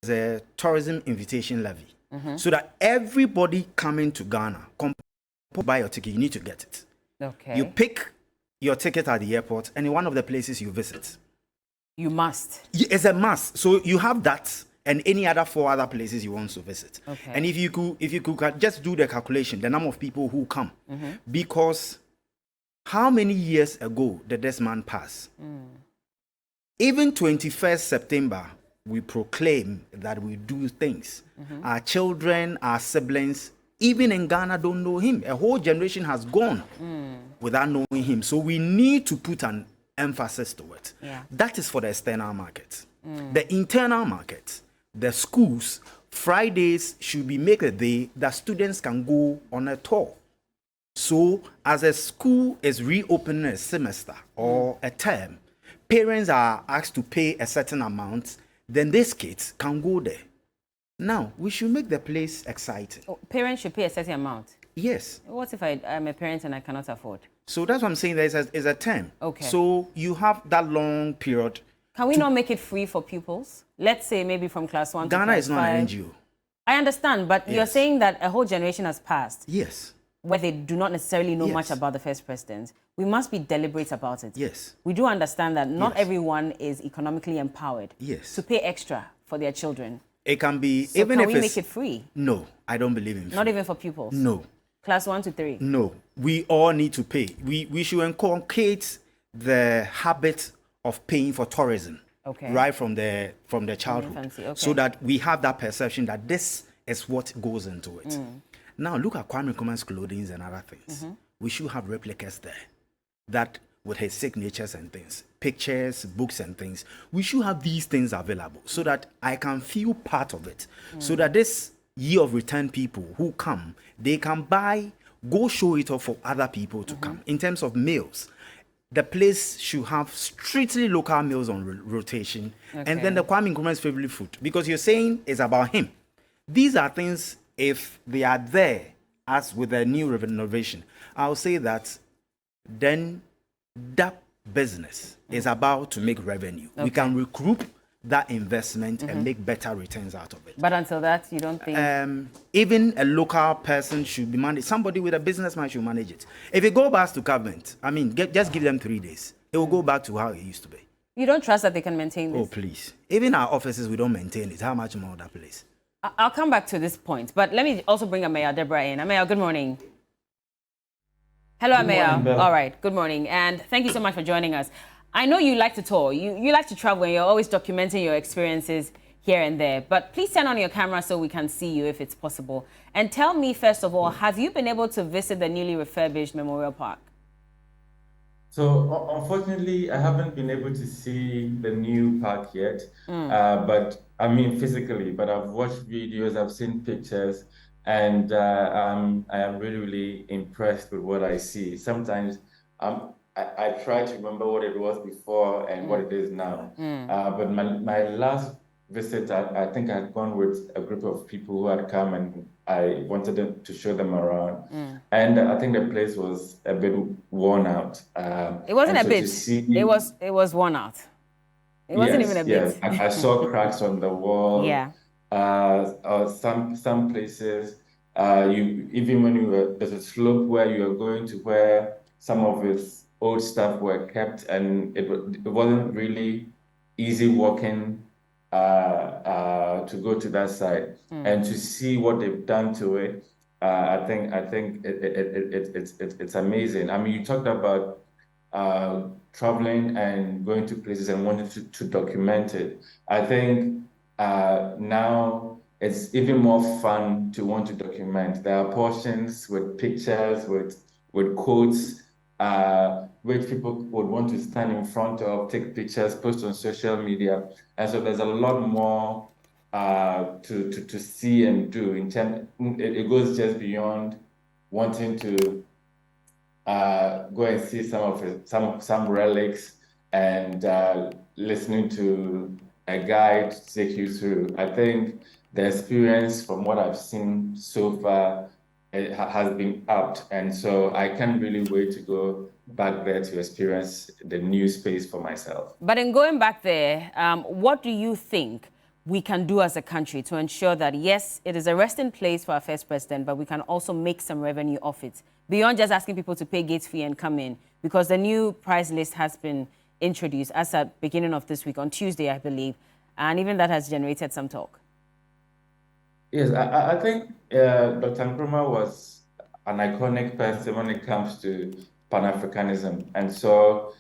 a tourism invitation levy, so that everybody coming to Ghana, buy your ticket, you need to get it. Okay. You pick your ticket at the airport, and in one of the places you visit. You must. It's a must. So you have that and any other 4 other places you want to visit. Okay. And if you could just do the calculation, the number of people who come, because how many years ago did this man pass? Even 21st September, we proclaim that we do things. Our children, our siblings, even in Ghana, don't know him. A whole generation has gone without knowing him. So we need to put an emphasis to it. Yeah. That is for the external market. The internal market, the schools, Fridays should be make a day that students can go on a tour. So as a school is reopening a semester or a term, parents are asked to pay a certain amount, then these kids can go there. Now, we should make the place exciting. Oh, parents should pay a certain amount? Yes. What if I'm a parent and I cannot afford? So that's what I'm saying, there's a term. Okay. So you have that long period. Can we not make it free for pupils? Let's say maybe from class 1 to Ghana class is not 5. an NGO. I understand, but you're Yes. saying that a whole generation has passed. Yes. Where they do not necessarily know Yes. much about the first president. We must be deliberate about it. Yes. We do understand that not Yes. everyone is economically empowered Yes. to pay extra for their children. It can be, So even can if we it's... make it free? No, I don't believe in free. Not even for pupils? No. Class 1 to 3? No. We all need to pay. We should inculcate the habit of paying for tourism. Okay. Right from the childhood. Infancy, okay. So that we have that perception that this is what goes into it. Now look at Kwame Nkrumah's clothing and other things. We should have replicas there. That with his signatures and things, pictures, books and things. We should have these things available so that I can feel part of it. So that this year of return people who come, they can buy, go show it off for other people to come. In terms of meals, the place should have strictly local meals on rotation. Okay. And then the Kwame Nkrumah's favorite food, because you're saying it's about him. These are things, if they are there, as with a new renovation, I'll say that then that business is about to make revenue. Okay. We can recoup that investment and make better returns out of it. But until that, you don't think... even a local person should be managed. Somebody with a businessman should manage it. If it goes back to government, I mean, just give them 3 days. It will go back to how it used to be. You don't trust that they can maintain this? Oh, please. Even our offices, we don't maintain it. How much more that place? I'll come back to this point, but let me also bring Amaya Deborah in. Amaya, good morning. Hello, Amaya. All right, good morning. And thank you so much for joining us. I know you like to tour. You like to travel, and you're always documenting your experiences here and there. But please turn on your camera so we can see you if it's possible. And tell me, first of all, have you been able to visit the newly refurbished Memorial Park? So unfortunately, I haven't been able to see the new park yet, but I mean physically, but I've watched videos, I've seen pictures, and I am really, really impressed with what I see. Sometimes I try to remember what it was before and what it is now. But my last visit, I think I had gone with a group of people who had come and I wanted them to show them around. And I think the place was a bit worn out. It wasn't a so bit. It was worn out. It wasn't even a bit. I saw cracks on the wall. Yeah. Some places, even when there's a slope where you are going to where some of its old stuff were kept, and it wasn't really easy walking to go to that side. And to see what they've done to it, I think it's amazing. I mean, you talked about traveling and going to places and wanting to document it. I think now it's even more fun to want to document. There are portions with pictures, with quotes, which people would want to stand in front of, take pictures, post on social media. And so there's a lot more to see and do. It goes just beyond wanting to go and see some relics and listening to a guide take you through. I think the experience from what I've seen so far has been upped, and so I can't really wait to go back there to experience the new space for myself. But in going back there, what do you think we can do as a country to ensure that, yes, it is a resting place for our first president, but we can also make some revenue off it, beyond just asking people to pay gate fee and come in? Because the new price list has been introduced as at beginning of this week, on Tuesday, I believe, and even that has generated some talk. Yes, I think Dr. Nkrumah was an iconic person when it comes to Pan-Africanism. And so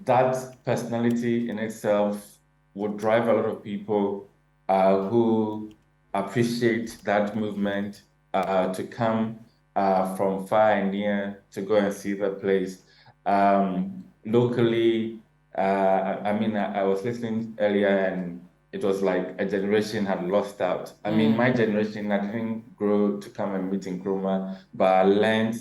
that personality in itself would drive a lot of people who appreciate that movement to come from far and near to go and see the place. Locally, I was listening earlier and it was like a generation had lost out. I mean, my generation, I didn't grow to come and meet Nkrumah, but I learned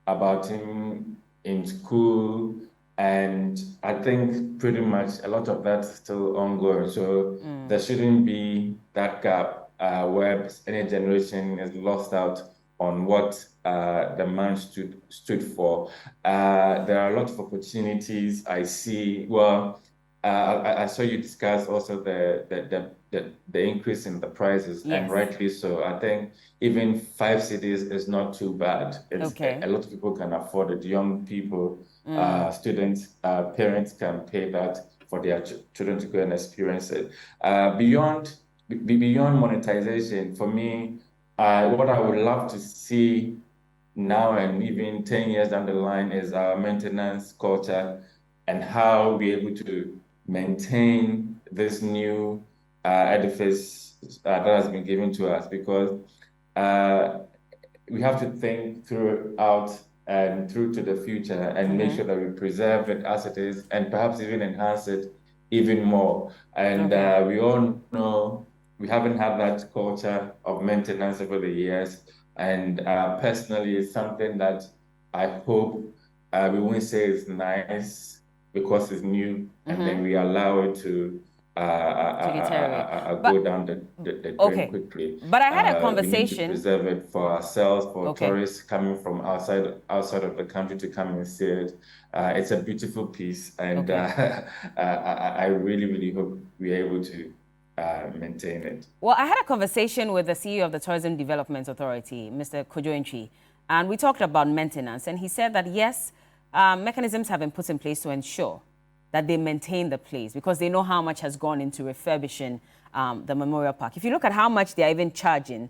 about him in school, and I think pretty much a lot of that's still ongoing. So there shouldn't be that gap where any generation is lost out on what the man stood for. There are a lot of opportunities I see. Well, I saw you discuss also the increase in the prices, Yes. and rightly so. I think even 5 cities is not too bad. It's Okay. a lot of people can afford it. Young people, students, parents can pay that for their children to go and experience it. Beyond monetization, for me, what I would love to see now and even 10 years down the line is our maintenance culture and how we're able to maintain this new edifice that has been given to us, because we have to think throughout and through to the future and make sure that we preserve it as it is and perhaps even enhance it even more. And we all know we haven't had that culture of maintenance over the years. And personally, it's something that I hope we won't say is nice because it's new, and then we allow it to go down the drain quickly. But I had a We need conversation. to preserve it for ourselves, for tourists coming from outside of the country to come and see it. It's a beautiful piece, and I really, really hope we're able to maintain it. Well, I had a conversation with the CEO of the Tourism Development Authority, Mr. Kojo Ntwi, and we talked about maintenance. And he said that, yes, mechanisms have been put in place to ensure that they maintain the place because they know how much has gone into refurbishing the Memorial Park. If you look at how much they're even charging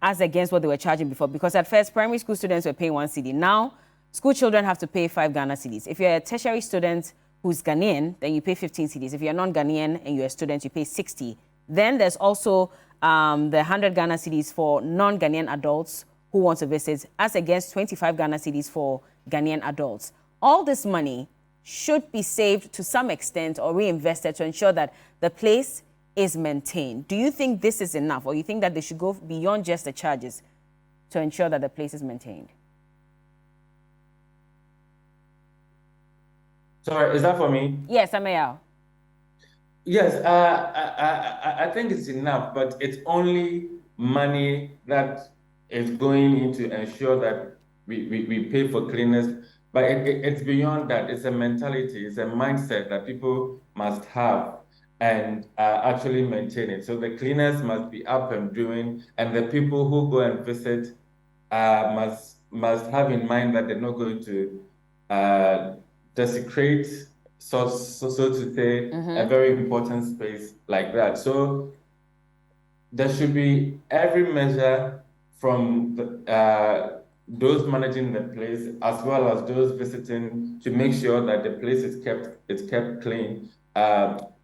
as against what they were charging before, because at first primary school students were paying 1 cedi. Now, school children have to pay 5 Ghana cedis. If you're a tertiary student who's Ghanaian, then you pay 15 cedis. If you're non-Ghanaian and you're a student, you pay 60. Then there's also the 100 Ghana cedis for non-Ghanaian adults who want to visit, as against 25 Ghana cedis for Ghanaian adults. All this money should be saved to some extent or reinvested to ensure that the place is maintained. Do you think this is enough, or you think that they should go beyond just the charges to ensure that the place is maintained? Sorry, is that for me? Yes, Amayao. Yes, I think it's enough, but it's only money that is going in to ensure that we pay for cleaners. But it's beyond that. It's a mentality, it's a mindset that people must have and actually maintain it. So the cleaners must be up and doing, and the people who go and visit must have in mind that they're not going to desecrate, so to say, a very important space like that. So there should be every measure from those managing the place as well as those visiting to make sure that the place is kept clean throughout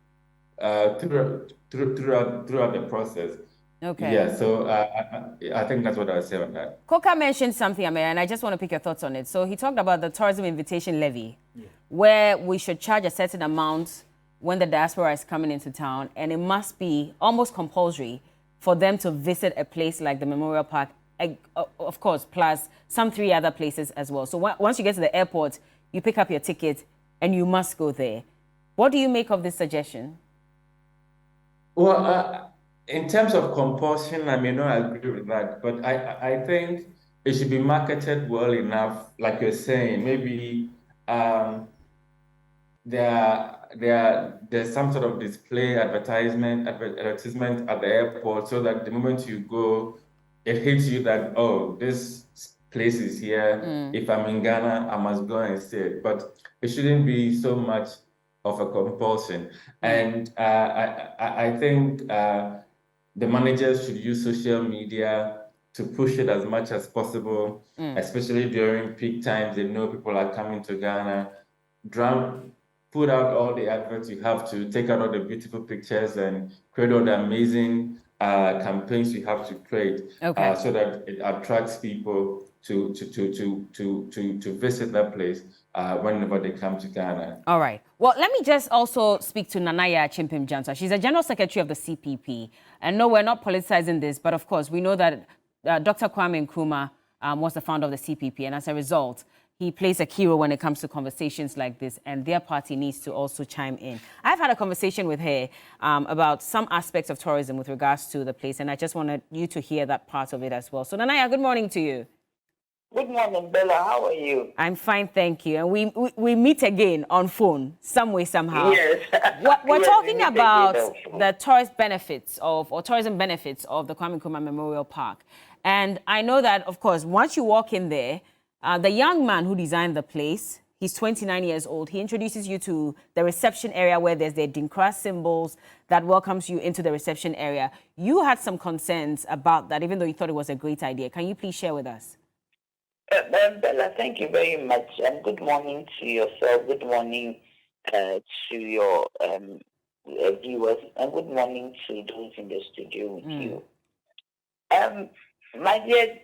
the process. Okay. Yeah, so I think that's what I would say on that. Koka mentioned something, Amaya, and I just want to pick your thoughts on it. So he talked about the tourism invitation levy, where we should charge a certain amount when the diaspora is coming into town, and it must be almost compulsory for them to visit a place like the Memorial Park, of course, plus some 3 other places as well. So once you get to the airport, you pick up your ticket and you must go there. What do you make of this suggestion? Well, in terms of compulsion, I may not agree with that, but I think it should be marketed well enough, like you're saying. Maybe there are there's some sort of display advertisement at the airport, so that the moment you go, it hits you that, oh, this place is here. If I'm in Ghana, I must go and see it. But it shouldn't be so much of a compulsion. And I think the managers should use social media to push it as much as possible, especially during peak times. They know people are coming to Ghana. Put out all the adverts you have to, take out all the beautiful pictures, and create all the amazing campaigns you have to create, so that it attracts people to visit that place whenever they come to Ghana. All right. Well, let me just also speak to Nanaya Chimpim-Jansa. She's a general secretary of the CPP. And no, we're not politicizing this, but of course, we know that Dr. Kwame Nkrumah was the founder of the CPP. And as a result, he plays a key role when it comes to conversations like this, and their party needs to also chime in. I've had a conversation with her about some aspects of tourism with regards to the place, and I just wanted you to hear that part of it as well. So, Nanaya, good morning to you. Good morning, Bella. How are you? I'm fine, thank you. And we meet again on phone, some way, somehow. Yes. We're talking about the tourist benefits or tourism benefits of the Kwame Nkrumah Memorial Park. And I know that, of course, once you walk in there, the young man who designed the place, he's 29 years old. He introduces you to the reception area where there's the Nkrumah symbols that welcomes you into the reception area. You had some concerns about that, even though you thought it was a great idea. Can you please share with us? Bella, thank you very much. And good morning to yourself. Good morning to your viewers. And good morning to those in the studio with you. My dear,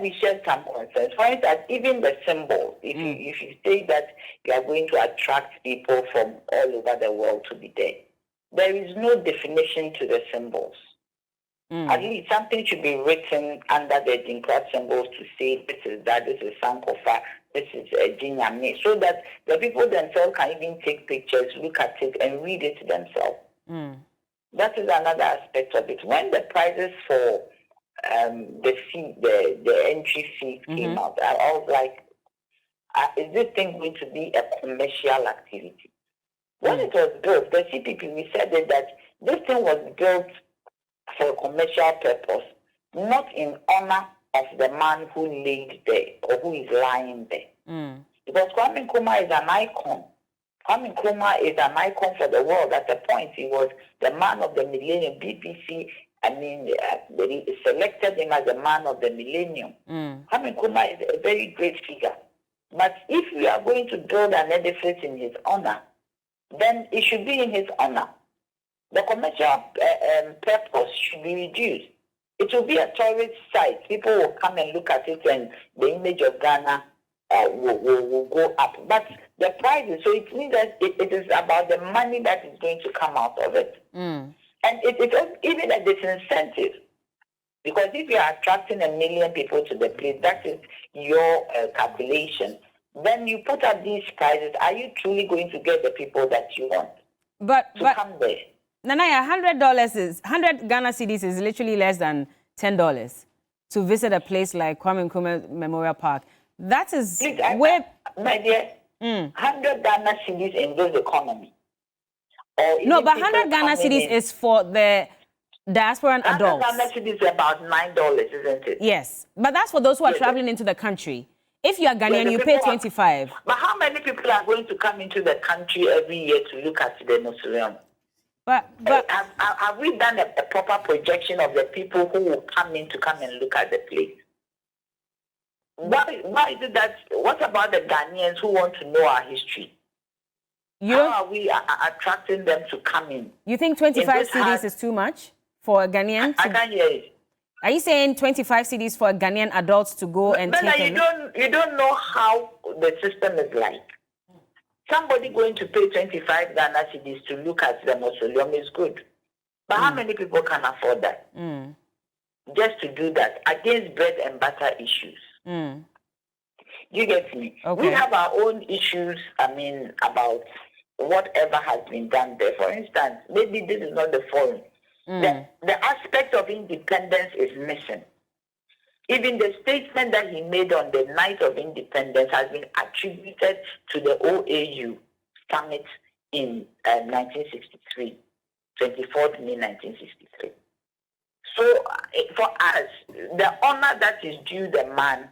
we share some concerns. For instance, even the symbol, if you say that you are going to attract people from all over the world to be there is no definition to the symbols. At least something should be written under the Nkrumah symbols to say this is that, this is Sankofa, this is Jinyame, so that the people themselves can even take pictures, look at it, and read it themselves. That is another aspect of it. When the prices for the entry fee came out, I was like, is this thing going to be a commercial activity? When it was built, the CPP, we said that this thing was built for a commercial purpose, not in honor of the man who laid there or who is lying there. Because Kwame Nkrumah is an icon. Kwame Nkrumah is an icon for the world. At the point, he was the man of the millennium. BBC, they selected him as the man of the millennium. Kwame Nkrumah is a very great figure. But if we are going to build an edifice in his honor, then it should be in his honor. The commercial purpose should be reduced. It will be a tourist site. People will come and look at it, and the image of Ghana will go up. But the prices, so it means that it is about the money that is going to come out of it. And it's even a disincentive. Because if you are attracting 1 million people to the place, that is your calculation. Then you put up these prices. Are you truly going to get the people that you want to come there? Nanaya, $100 Ghana cedis is literally less than $10 to visit a place like Kwame Nkrumah Memorial Park. That is where, my dear, 100 Ghana cedis in this economy. No, but 100 Ghana cedis is for the diasporan adults. 100 Ghana cedis is about $9, isn't it? Yes, but that's for those who are traveling into the country. If you are Ghanaian, you pay 25. But how many people are going to come into the country every year to look at the mausoleum? But have we done a proper projection of the people who will come in to come and look at the place? Why is it that? What about the Ghanaians who want to know our history? How are we attracting them to come in? You think 25 cedis is too much for a Ghanaian? I can't hear it. Are you saying 25 cedis for Ghanaian adults to go and take a look? You don't know how the system is like. Somebody going to pay 25 Ghana cedis to look at the mausoleum is good. But how many people can afford that? Just to do that against bread and butter issues. You get me? Okay. We have our own issues, about whatever has been done there. For instance, maybe this is not the forum. The aspect of independence is missing. Even the statement that he made on the night of independence has been attributed to the OAU summit in 1963, 24th May 1963. So for us, the honor that is due the man,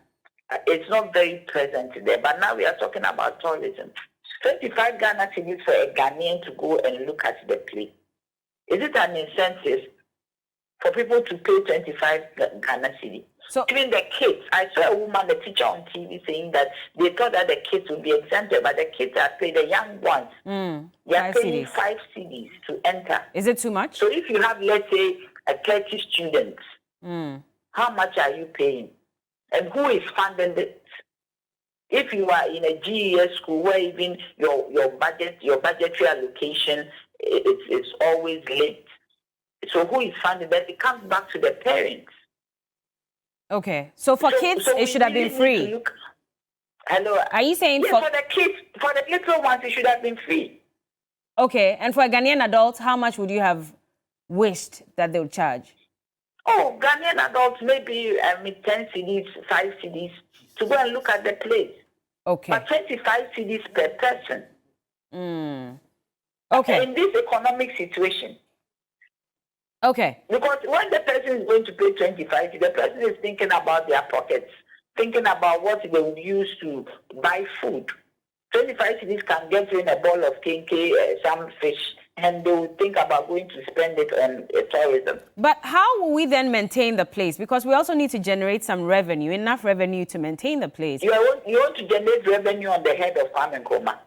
it's not very present there. But now we are talking about tourism. 25 Ghana cedis for a Ghanaian to go and look at the play. Is it an incentive for people to pay 25 Ghana cedis? So even the kids, I saw a woman, a teacher on TV saying that they thought that the kids would be exempted, but the kids are paid, the young ones, they are paying 5 cedis to enter. Is it too much? So if you have, let's say, 30 students, how much are you paying? And who is funding it? If you are in a GES school where even your budgetary allocation it's always late. So who is funding that? It comes back to the parents. Okay. So for kids, it should have been free. Hello. Are you saying for the kids, for the little ones, it should have been free? Okay. And for a Ghanaian adult, how much would you have wished that they would charge? Oh, Ghanaian adults, maybe 10 cedis, 5 cedis to go and look at the place. Okay. But 25 cedis per person. Okay. In this economic situation. Okay. Because when the person is going to pay 25, the person is thinking about their pockets, thinking about what they would use to buy food. 25 cedis can get in a bowl of kinky, some fish, and they will think about going to spend it on tourism. But how will we then maintain the place? Because we also need to generate some revenue, enough revenue to maintain the place. You want to generate revenue on the head of Kwame Nkrumah.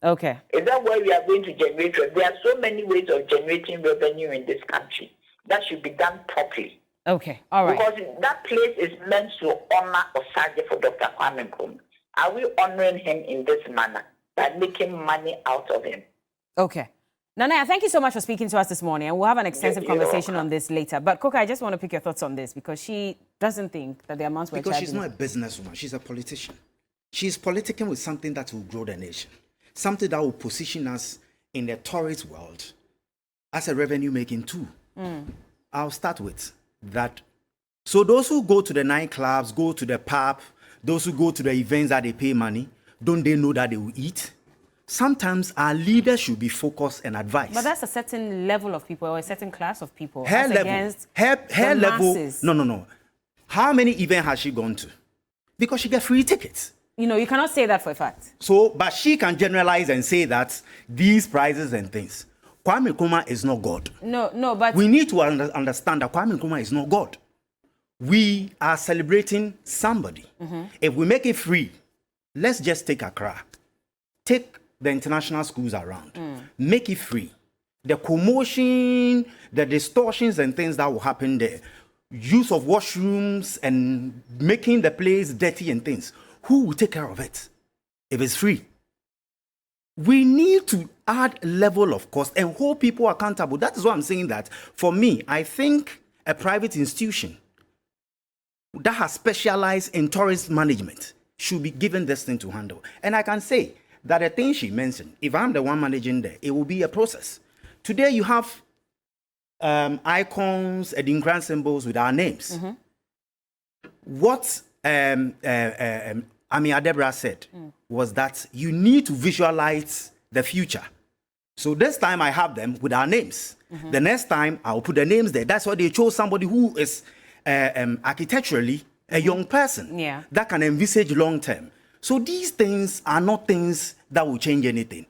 Okay. Is that where we are going to generate revenue? There are so many ways of generating revenue in this country. That should be done properly. Okay, all right. Because that place is meant to honor Osage for Dr. Kwame Nkrumah. Are we honoring him in this manner by making money out of him? Okay. Nana, thank you so much for speaking to us this morning, and we'll have an extensive conversation on this later. But Coca, I just want to pick your thoughts on this because she doesn't think that the amounts we're charging... Because she's not a businesswoman, she's a politician. She's politicking with something that will grow the nation, something that will position us in the tourist world as a revenue-making tool. I'll start with that. So those who go to the nightclubs, go to the pub, those who go to the events that they pay money, don't they know that they will eat? Sometimes our leaders should be focused and advised. But that's a certain level of people or a certain class of people. Her level. Masses. No. How many events has she gone to? Because she gets free tickets. You know, you cannot say that for a fact. So, but she can generalize and say that these prices and things. Kwame Nkrumah is not God. No, but... We need to understand that Kwame Nkrumah is not God. We are celebrating somebody. If we make it free, let's just take Accra. Take the international schools around. Make it free. The commotion, the distortions and things that will happen there. Use of washrooms and making the place dirty and things. Who will take care of it if it's free? We need to add level of cost and hold people accountable. That is why I'm saying that. For me, I think a private institution that has specialized in tourist management should be given this thing to handle. And I can say that the thing she mentioned, if I'm the one managing there, it will be a process. Today you have icons and Nkrumah symbols with our names. What Ami Adebra said was that you need to visualize the future. So this time I have them with our names. The next time I'll put the names there. That's why they chose somebody who is architecturally a young person that can envisage long term. So these things are not things that will change anything.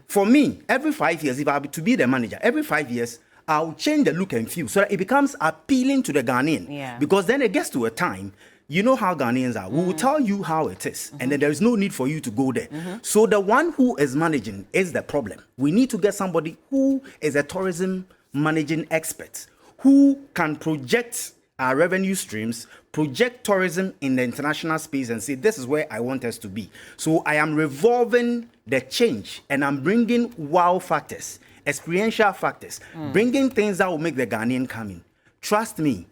For me, every 5 years, if I be to be the manager, every 5 years, I'll change the look and feel so that it becomes appealing to the Ghanaian. Because then it gets to a time, you know how Ghanaians are. We will tell you how it is, and then there is no need for you to go there. So the one who is managing is the problem. We need to get somebody who is a tourism managing expert, who can project our revenue streams, project tourism in the international space and say, this is where I want us to be. So I am revolving the change and I'm bringing wow factors, experiential factors, bringing things that will make the Ghanaian come in. Trust me,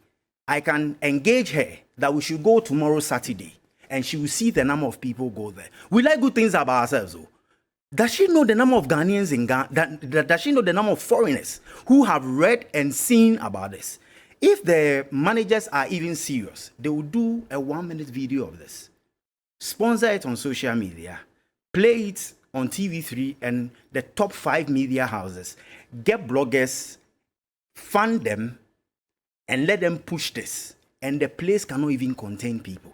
I can engage her that we should go tomorrow, Saturday, and she will see the number of people go there. We like good things about ourselves, though. Does she know the number of Ghanaians in Ghana? Does she know the number of foreigners who have read and seen about this? If the managers are even serious, they will do a 1-minute video of this, sponsor it on social media, play it on TV3 and the top 5 media houses, get bloggers, fund them, and let them push this. And the place cannot even contain people.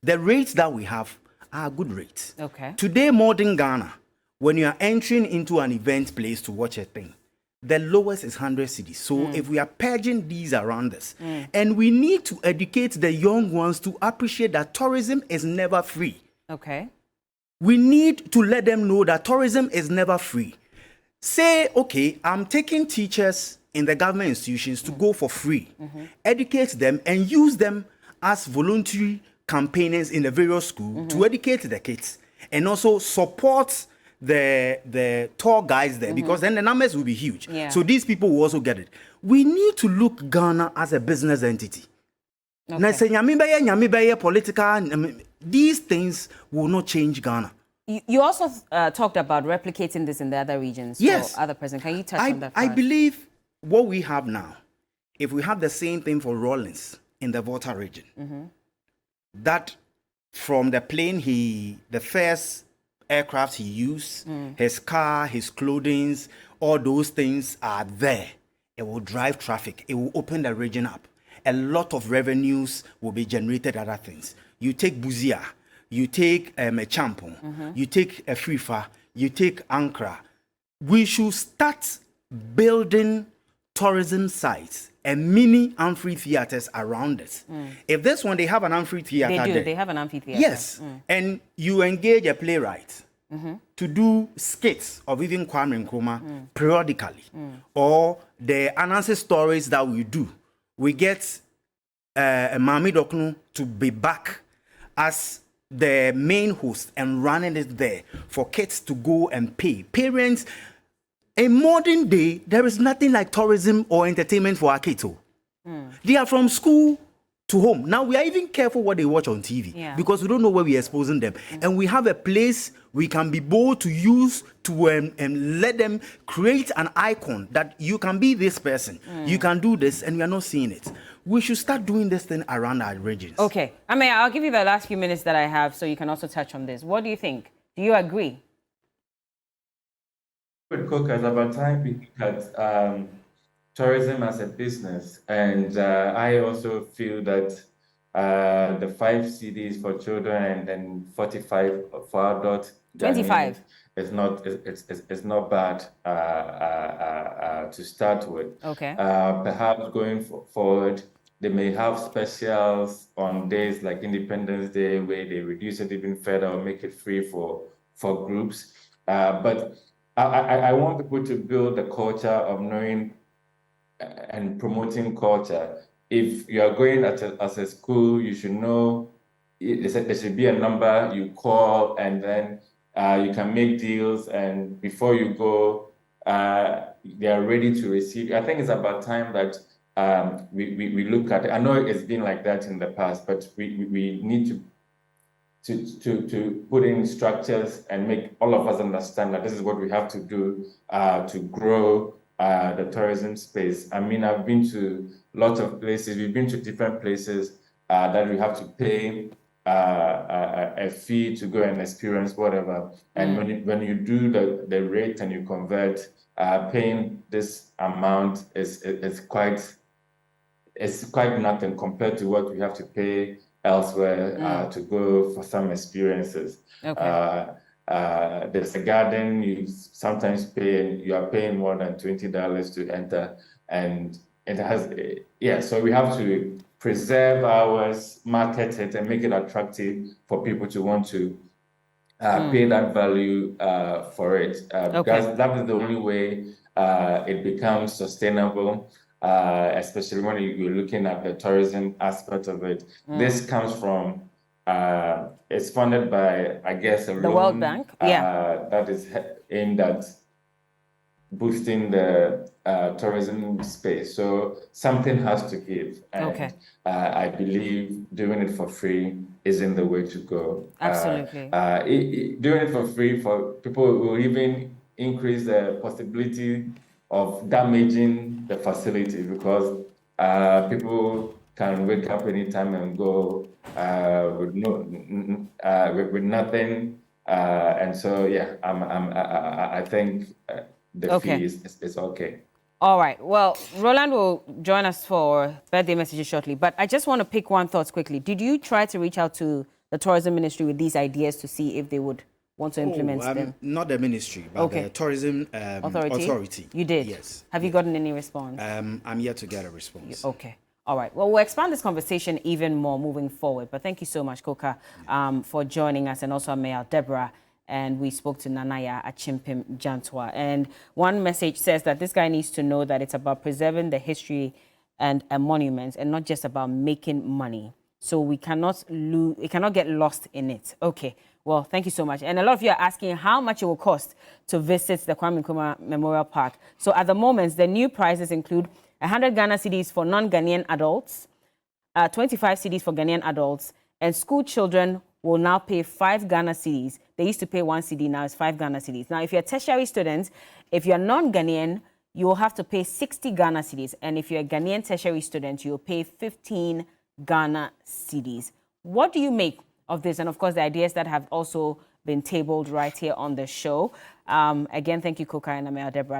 The rates that we have are good rates. Okay. Today, modern Ghana, when you are entering into an event place to watch a thing, the lowest is 100 cedis. So if we are purging these around us, and we need to educate the young ones to appreciate that tourism is never free. Okay. We need to let them know that tourism is never free. Say, okay, I'm taking teachers in the government institutions to go for free, educate them and use them as voluntary campaigners in the various schools to educate the kids and also support the tour guides there, because then the numbers will be huge. Yeah. So these people will also get it. We need to look Ghana as a business entity. Now, say nyame beye political, these things will not change Ghana. You also talked about replicating this in the other regions. Yes. For other presidents. Can you touch on that? I first? believe what we have now, if we have the same thing for Rawlings in the Volta region, that from the plane the first aircraft he used, his car, his clothing, all those things are there. It will drive traffic. It will open the region up. A lot of revenues will be generated other things. You take Buzia, you take a Champon, you take a Frifa, you take Nkrumah. We should start building tourism sites and mini amphitheaters around it. If this one, they have an amphitheater They do. there. They have an amphitheater. Yes. And you engage a playwright to do skits of even Kwame Nkrumah periodically. Or the analysis stories that we do. We get Mami Dokunu to be back as the main host and running it there for kids to go and pay. Parents, in modern day, there is nothing like tourism or entertainment for our kids. They are from school to home. Now, we are even careful what they watch on TV because we don't know where we are exposing them. And we have a place we can be bold to use to and let them create an icon that you can be this person. You can do this, and we are not seeing it. We should start doing this thing around our regions. Okay. I mean, I'll give you the last few minutes that I have so you can also touch on this. What do you think? Do you agree? With Cookers, about time we look at tourism as a business, and I also feel that the 5 CDs for children and then 45 for adults 25 is not bad to start with. Okay. Perhaps going forward, they may have specials on days like Independence Day where they reduce it even further or make it free for groups. But I want people to build the culture of knowing and promoting culture. If you are going as a school, you should know there should be a number you call, and then you can make deals, and before you go, they are ready to receive. I think it's about time that we look at it. I know it's been like that in the past, but we need to put in structures and make all of us understand that this is what we have to do to grow the tourism space. I mean, I've been to lots of places. We've been to different places that we have to pay a fee to go and experience whatever. And when you do the rate and you convert, paying this amount is quite nothing compared to what we have to pay elsewhere to go for some experiences. Okay. There's a garden you sometimes pay, you are paying more than $20 to enter, and it has so we have to preserve ours, market it, and make it attractive for people to want to pay that value for it, because that is the only way it becomes sustainable, especially when you're looking at the tourism aspect of it. This comes from it's funded by, I guess, a The loan, World Bank, that is aimed at boosting the tourism space. So something has to give. And I believe doing it for free isn't the way to go. Absolutely. Doing it for free for people will even increase the possibility of damaging the facility, because people can wake up anytime and go with nothing And so, yeah, I think the fee is okay. All right. Well, Roland will join us for birthday messages shortly, but I just want to pick one thought quickly. Did you try to reach out to the tourism ministry with these ideas to see if they would want to implement them? Not the ministry, but the tourism authority. You did? Yes. Have you gotten any response? I'm yet to get a response. Okay. All right. Well, we'll expand this conversation even more moving forward. But thank you so much, Koka, for joining us, and also Mayor Deborah. And we spoke to Nanaya Achimpim Jantwa. And one message says that this guy needs to know that it's about preserving the history and monuments, and not just about making money. So we cannot get lost in it. Okay. Well, thank you so much. And a lot of you are asking how much it will cost to visit the Kwame Nkrumah Memorial Park. So at the moment, the new prices include 100 Ghana cedis for non-Ghanaian adults, 25 cedis for Ghanaian adults, and school children will now pay 5 Ghana cedis. They used to pay 1 cedi, now it's 5 Ghana cedis. Now, if you're a tertiary student, if you're non-Ghanaian, you will have to pay 60 Ghana cedis. And if you're a Ghanaian tertiary student, you'll pay 15 Ghana cedis. What do you make of this? And of course, the ideas that have also been tabled right here on the show. Again, thank you, Koka and Amaya Deborah.